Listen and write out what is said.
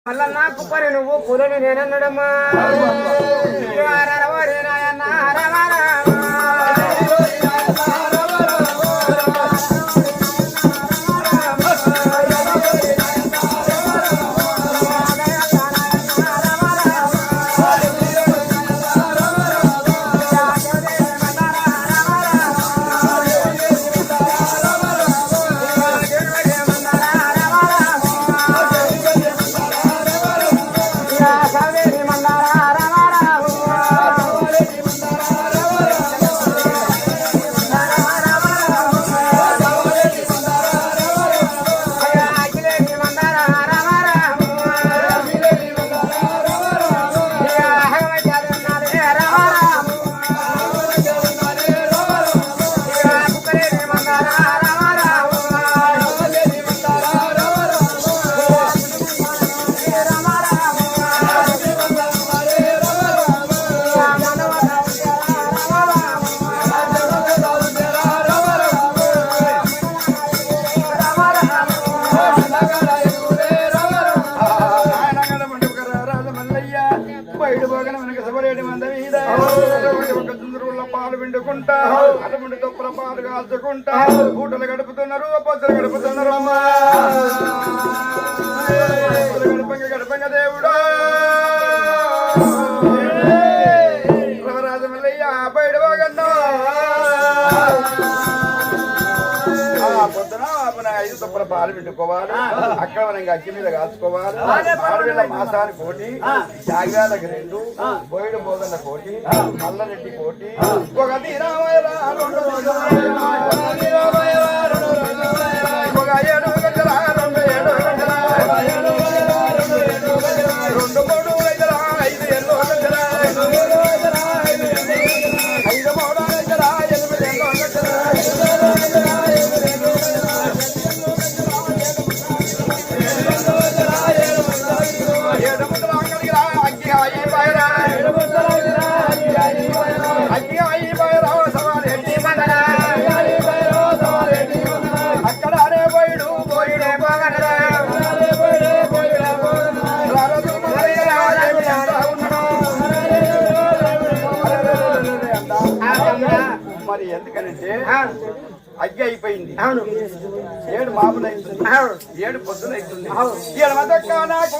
మళ్ళా నాకు పని నువ్వు పులని నేనన్నడమ్మా పాలు పిండుకుంటా అటువంటి తొప్పుల పాలు కాల్చుకుంటా పూటలు గడుపుతున్నారు పొద్దులు గడుపుతున్నారు అమ్మా గడపంగ దేవుడు రాజమల్లయ్య బయట పోగన్నా పొద్దున ఐదు తొప్పుల పాలు పిండుకోవాలి అక్కడ మనం అగ్గి మీద కాల్చుకోవాలి ఆడపిల్ల మాసానికి కోటి జాగ్యాలకు 2 బోయిడు బోగన్న కోటి నల్లరెడ్డి కోటి ఒక తీరామయ్యరా 2 ఒక 7 గంటల 2 7 గంటల 2 3 గంటల 5 ఎల్లో గంటల 5 3 గంటల 8 ఎల్లో గంటల మరి ఎందుకనంటే అగ్గి అయిపోయింది 7 మామూలు అవుతుంది 7 పొద్దున అవుతుంది 7 నాకు